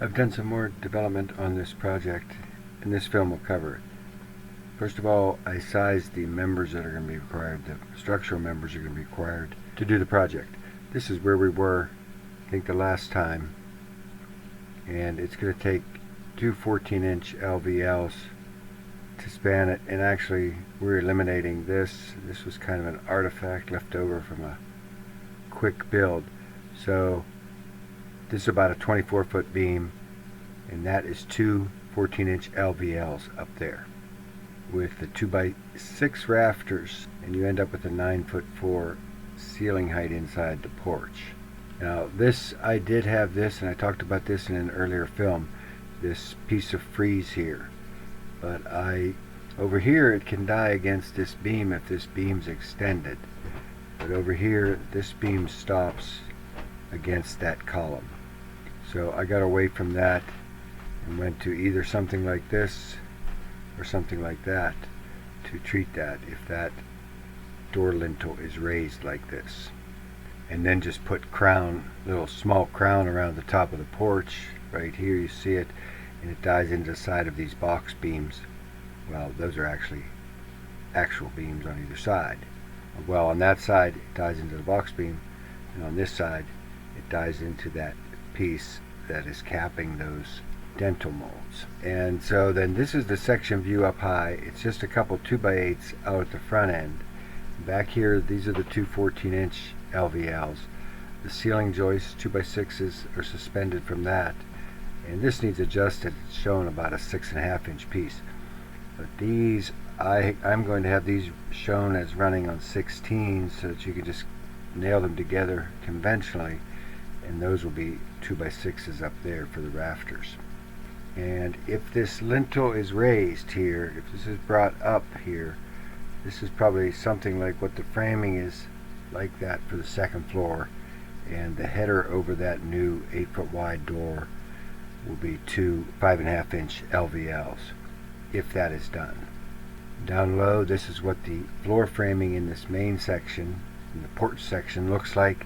I've done some more development on this project, and this film will cover it. First of all, I sized the members that are going to be required, the structural members are going to be required to do the project. This is where we were, I think, the last time, and it's going to take two 14-inch LVLs to span it, and actually we're eliminating this. This was kind of an artifact left over from a quick build. So this is about a 24-foot beam, and that is two 14-inch LVLs up there with the 2x6 rafters, and you end up with a 9'4" ceiling height inside the porch. Now this, I did have this, and I talked about this in an earlier film, this piece of frieze here, but over here it can die against this beam if this beam's extended, but over here this beam stops against that column. So I got away from that and went to either something like this or something like that to treat that if that door lintel is raised like this, and then just put crown, little small crown around the top of the porch. Right here you see it, and it dies into the side of these box beams. Well, those are actually actual beams on either side. Well, on that side it dies into the box beam, and on this side it dies into that piece that is capping those dental molds. And so then this is the section view up high. It's just a couple 2x8s out at the front end. Back here, these are the two 14-inch LVLs. The ceiling joists, 2x6s, are suspended from that, and this needs adjusted. It's showing about a 6.5-inch piece, but these I'm going to have these shown as running on 16s so that you can just nail them together conventionally, and those will be 2x6s up there for the rafters. And if this lintel is raised here, if this is brought up here, this is probably something like what the framing is like that for the second floor, and the header over that new 8-foot wide door will be two 5.5-inch LVLs if that is done. Down low, this is what the floor framing in this main section, in the porch section, looks like,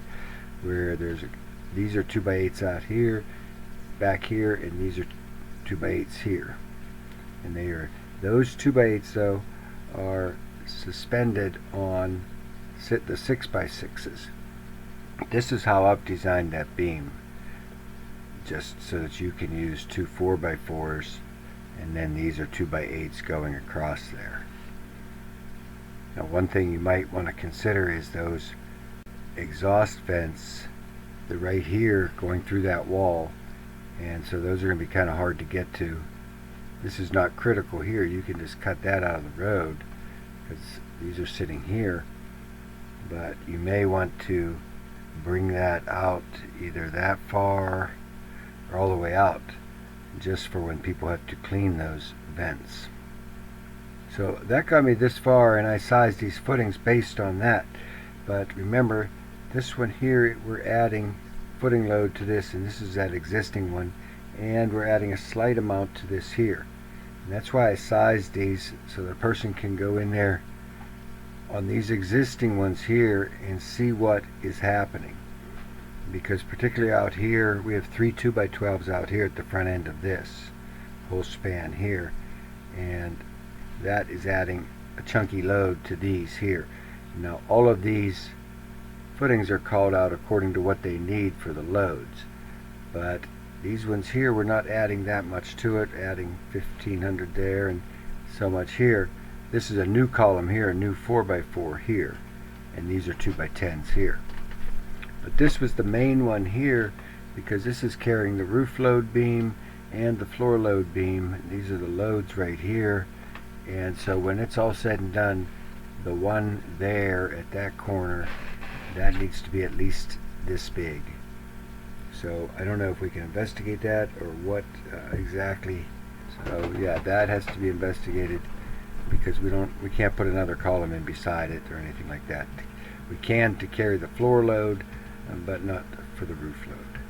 where these are 2x8s out here, back here, and these are 2x8s here. And those 2x8s though are suspended on the 6x6s. This is how I've designed that beam, just so that you can use two 4x4s, and then these are 2x8s going across there. Now, one thing you might want to consider is those exhaust vents. They're right here going through that wall, and so those are going to be kind of hard to get to. This is not critical here. You can just cut that out of the road because these are sitting here, but you may want to bring that out either that far or all the way out, just for when people have to clean those vents. So that got me this far, and I sized these footings based on that. But remember, this one here, we're adding footing load to this, and this is that existing one, and we're adding a slight amount to this here. And that's why I sized these, so the person can go in there on these existing ones here and see what is happening. Because particularly out here, we have three 2x12s out here at the front end of this whole span here, and that is adding a chunky load to these here. Now all of these footings are called out according to what they need for the loads, but these ones here, we're not adding that much to it, adding 1,500 there and so much here. This is a new column here, a new 4x4 here, and these are 2x10s here. But this was the main one here because this is carrying the roof load beam and the floor load beam. These are the loads right here, and so when it's all said and done, the one there at that corner, that needs to be at least this big. So I don't know if we can investigate that or what exactly. So yeah, that has to be investigated, because we can't put another column in beside it or anything like that. We can to carry the floor load, but not for the roof load.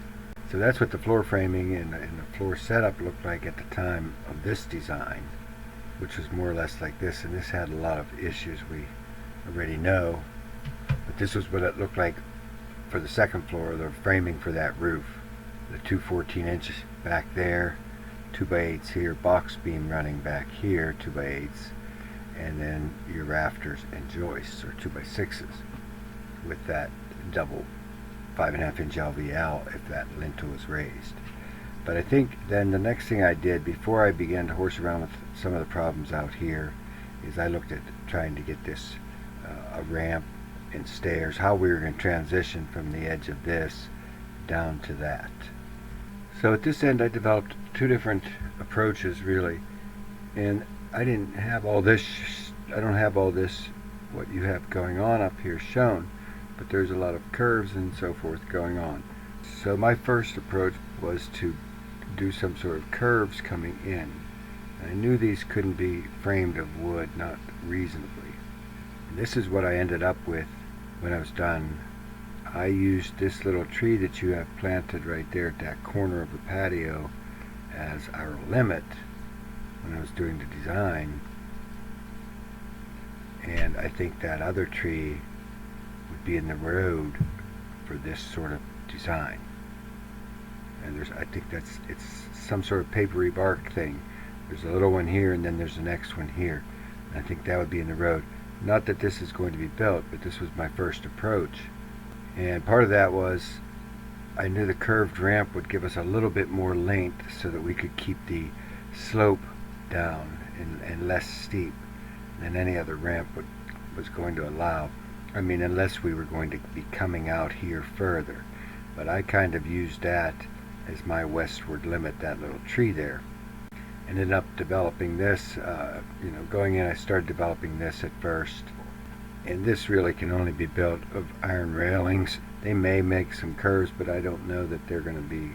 So that's what the floor framing and the floor setup looked like at the time of this design, which was more or less like this, and this had a lot of issues we already know, but this was what it looked like for the second floor, the framing for that roof. the two 14 inches back there, 2x8s here, box beam running back here, 2x8s, and then your rafters and joists or 2x6s with that double 5.5 inch LVL if that lintel was raised. But I think then the next thing I did before I began to horse around with some of the problems out here is I looked at trying to get this a ramp and stairs, how we were going to transition from the edge of this down to that. So at this end I developed two different approaches really, and I didn't have all this, I don't have all this what you have going on up here shown, but there's a lot of curves and so forth going on. So my first approach was to do some sort of curves coming in. I knew these couldn't be framed of wood, not reasonably. And this is what I ended up with when I was done. I used this little tree that you have planted right there at that corner of the patio as our limit when I was doing the design, and I think that other tree would be in the road for this sort of design. And I think it's some sort of papery bark thing. There's a little one here and then there's the next one here, and I think that would be in the road. Not that this is going to be built, but this was my first approach, and part of that was I knew the curved ramp would give us a little bit more length so that we could keep the slope down and less steep than any other ramp was going to allow. I mean, unless we were going to be coming out here further. But I kind of used that as my westward limit, that little tree there. Ended up developing this, going in I started developing this at first. And this really can only be built of iron railings. They may make some curves, but I don't know that they're going to be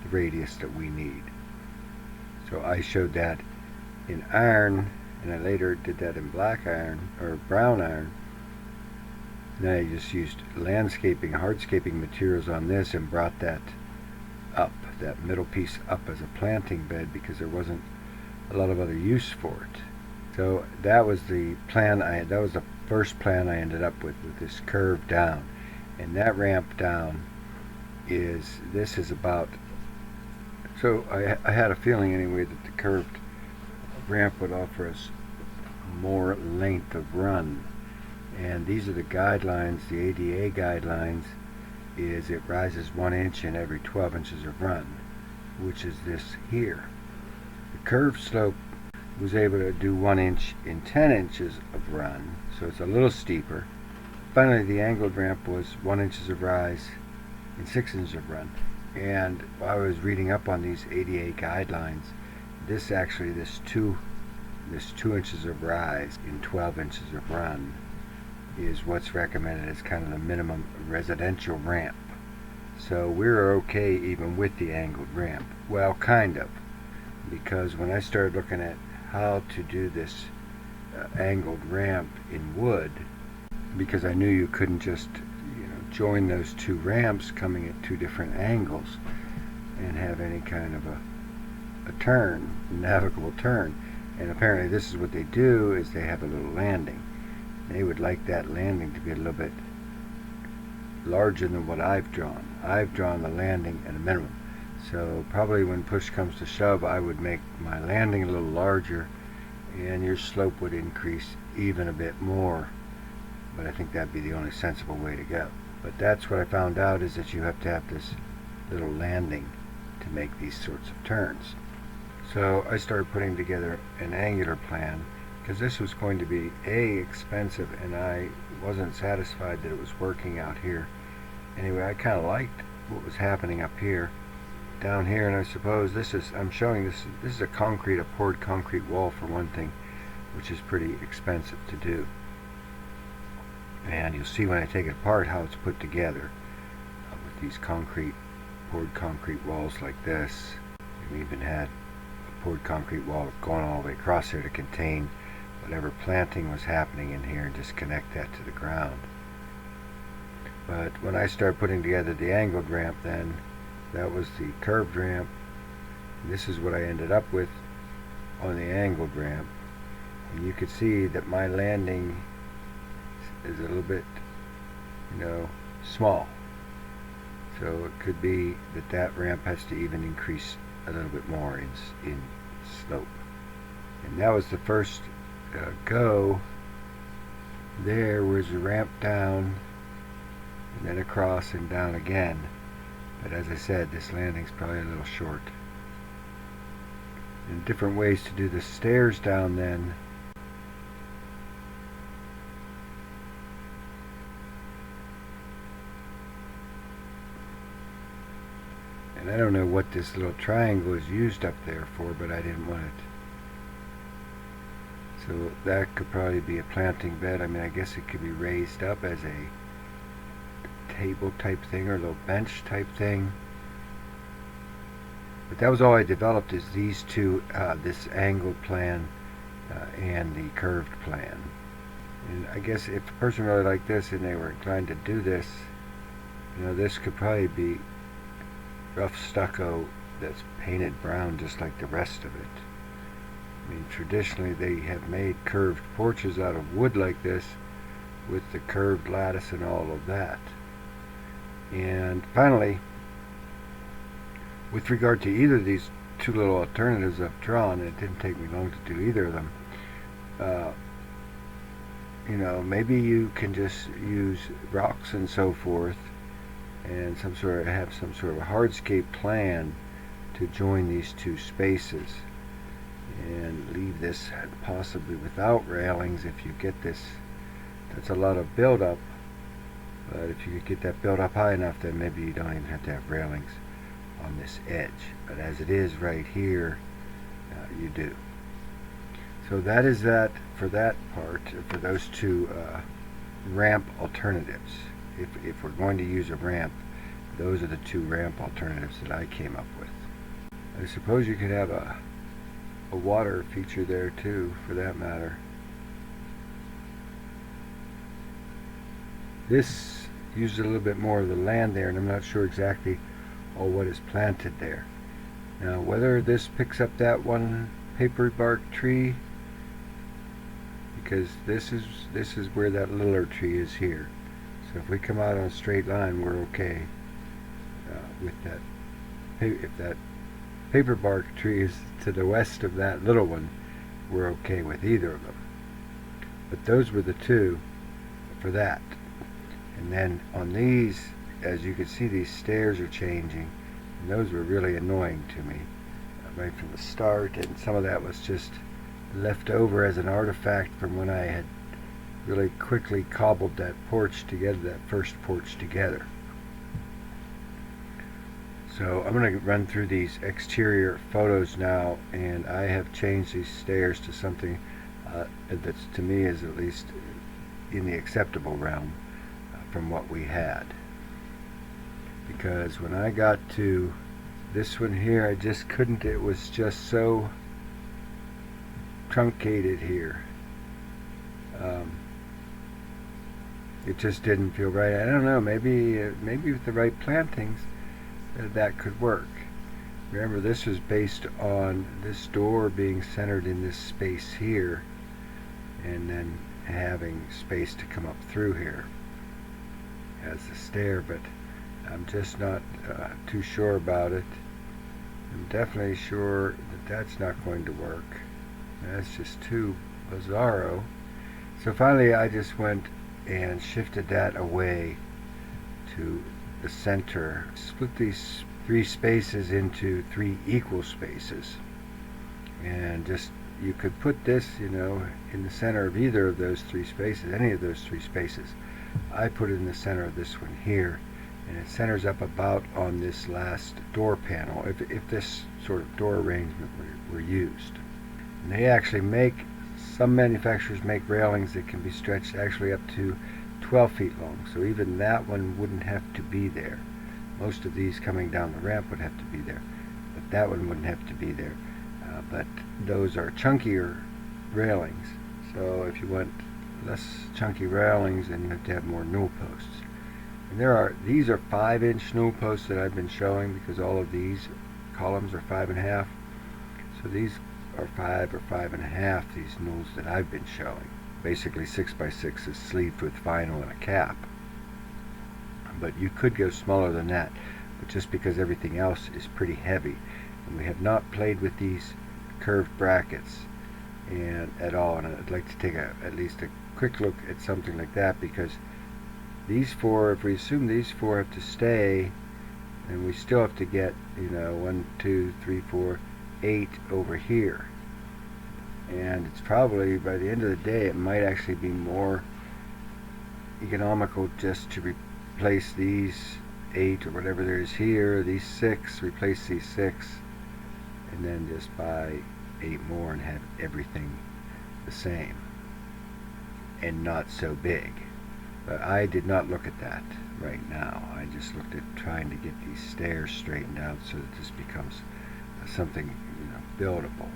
the radius that we need. So I showed that in iron, and I later did that in black iron or brown iron. And then I just used landscaping, hardscaping materials on this and brought that up, that middle piece up as a planting bed because there wasn't a lot of other use for it. So that was the plan that was the first plan I ended up with this curve down. And that ramp down this is about, so I had a feeling anyway that the curved ramp would offer us more length of run. And these are the guidelines, the ADA guidelines, is it rises 1 inch in every 12 inches of run, which is this here. The curved slope was able to do 1 inch in 10 inches of run, so it's a little steeper. Finally, the angled ramp was 1 inch of rise in 6 inches of run. And while I was reading up on these ADA guidelines, this 2 inches of rise in 12 inches of run is what's recommended as kind of the minimum residential ramp. So we're okay even with the angled ramp. Well, kind of, because when I started looking at how to do this angled ramp in wood, because I knew you couldn't just join those two ramps coming at two different angles and have any kind of a turn, navigable turn. And apparently this is what they do, is they have a little landing. They would like that landing to be a little bit larger than what I've drawn. I've drawn the landing at a minimum. So probably when push comes to shove, I would make my landing a little larger and your slope would increase even a bit more. But I think that'd be the only sensible way to go. But that's what I found out, is that you have to have this little landing to make these sorts of turns. So I started putting together an angular plan, because this was going to be expensive, and I wasn't satisfied that it was working out here. Anyway, I kind of liked what was happening up here, down here, and I suppose I'm showing this is a poured concrete wall for one thing, which is pretty expensive to do. And you'll see when I take it apart how it's put together with these poured concrete walls like this. We even had a poured concrete wall going all the way across there to contain whatever planting was happening in here and just connect that to the ground. But when I started putting together the angled ramp, then that was the curved ramp. This is what I ended up with on the angled ramp. And you could see that my landing is a little bit, small So it could be that that ramp has to even increase a little bit more in slope. And that was the first go. There was a ramp down and then across and down again. But as I said, this landing's probably a little short. And different ways to do the stairs down then. And I don't know what this little triangle is used up there for, but I didn't want it. So that could probably be a planting bed. I mean, I guess it could be raised up as a table type thing or a little bench type thing. But that was all I developed, is these two, this angled plan and the curved plan. And I guess if a person really liked this and they were inclined to do this, this could probably be rough stucco that's painted brown just like the rest of it. I mean, traditionally they have made curved porches out of wood like this with the curved lattice and all of that. And finally, with regard to either of these two little alternatives I've drawn, it didn't take me long to do either of them. Maybe you can just use rocks and so forth and have some sort of a hardscape plan to join these two spaces and leave this possibly without railings if you get this. That's a lot of build-up, but if you could get that build-up high enough, then maybe you don't even have to have railings on this edge. But as it is right here, you do. So that is that for that part, for those two ramp alternatives. If we're going to use a ramp, those are the two ramp alternatives that I came up with. I suppose you could have a water feature there too, for that matter. This uses a little bit more of the land there, and I'm not sure exactly what is planted there. Now, whether this picks up that one paper bark tree, because this is where that littler tree is here. So if we come out on a straight line, we're okay with that. If that paper bark tree is to the west of that little one, we're okay with either of them. But those were the two for that. And then on these, as you can see, these stairs are changing, and those were really annoying to me right from the start, and some of that was just left over as an artifact from when I had really quickly cobbled that porch together, that first porch together. So I'm going to run through these exterior photos now, and I have changed these stairs to something that's, to me, is at least in the acceptable realm from what we had. Because when I got to this one here, I just couldn't, it was just so truncated here. It just didn't feel right. I don't know, maybe with the right plantings that could work. Remember, this was based on this door being centered in this space here, and then having space to come up through here as a stair, but I'm just not too sure about it. I'm definitely sure that that's not going to work. That's just too bizarro. So finally I just went and shifted that away to the center. Split these three spaces into three equal spaces, and just, you could put this, in the center of either of those three spaces, any of those three spaces. I put it in the center of this one here, and it centers up about on this last door panel, if this sort of door arrangement were used. And they actually make, some manufacturers make railings that can be stretched actually up to 12 feet long, so even that one wouldn't have to be there. Most of these coming down the ramp would have to be there, but that one wouldn't have to be there. But those are chunkier railings, so if you want less chunky railings, then you have to have more newel posts. And these are 5-inch newel posts that I've been showing, because all of these columns are 5.5. So these are 5 or 5.5, these newels that I've been showing. Basically 6x6 is sleeved with vinyl and a cap. but you could go smaller than that, but just because everything else is pretty heavy, and we have not played with these curved brackets and at all, and I'd like to take at least a quick look at something like that, because these four, if we assume these four have to stay, and we still have to get, 1, 2, 3, 4, 8 over here, and it's probably, by the end of the day, it might actually be more economical just to replace these 8 or whatever there is here, these 6, replace these 6, and then just buy 8 more and have everything the same and not so big. But I did not look at that right now. I just looked at trying to get these stairs straightened out so that this becomes something buildable.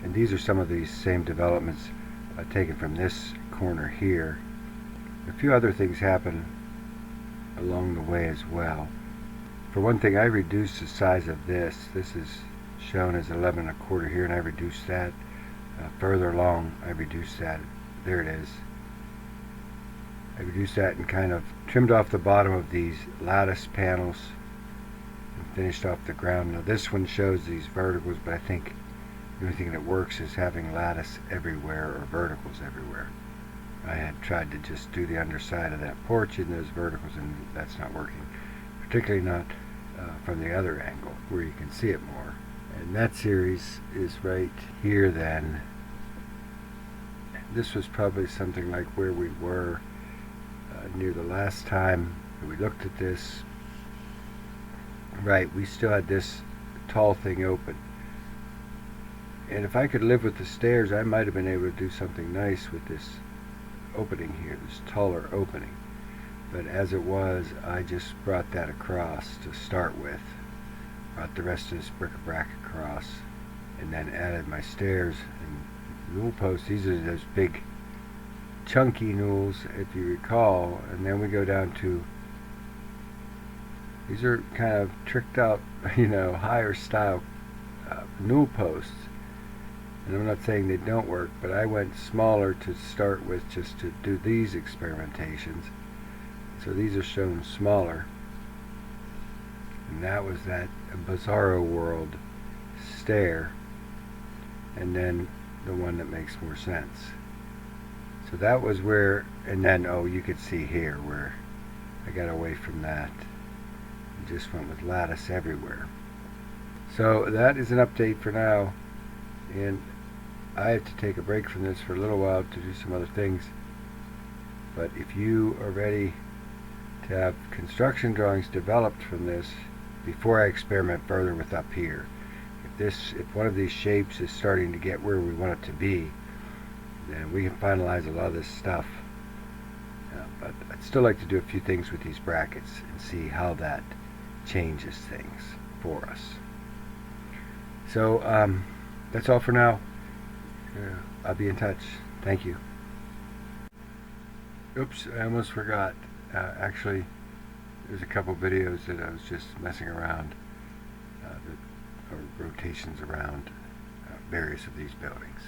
And these are some of these same developments taken from this corner here. A few other things happen along the way as well. For one thing, I reduced the size of this. This is shown as 11 1/4 here, and I reduced that. Further along, I reduced that. There it is. I reduced that and kind of trimmed off the bottom of these lattice panels and finished off the ground. Now this one shows these verticals, but I think the only thing that works is having lattice everywhere or verticals everywhere. I had tried to just do the underside of that porch in those verticals, and that's not working, particularly not from the other angle where you can see it more. And that series is right here then. This was probably something like where we were near the last time that we looked at this. Right, we still had this tall thing open. And if I could live with the stairs, I might have been able to do something nice with this opening here, this taller opening. But as it was, I just brought that across to start with. Brought the rest of this bric-a-brac across, and then added my stairs and newel posts. These are those big chunky newels, if you recall, and then we go down to, these are kind of tricked out, higher style newel posts. And I'm not saying they don't work, but I went smaller to start with just to do these experimentations. So these are shown smaller. And that was that Bizarro World stair. And then the one that makes more sense. So that was where, and then, you could see here where I got away from that and just went with lattice everywhere. So that is an update for now. And I have to take a break from this for a little while to do some other things. But if you are ready to have construction drawings developed from this before I experiment further with up here, if one of these shapes is starting to get where we want it to be, then we can finalize a lot of this stuff. But I'd still like to do a few things with these brackets and see how that changes things for us. So that's all for now. I'll be in touch. Thank you. Oops, I almost forgot. Actually, there's a couple videos that I was just messing around, or rotations around various of these buildings.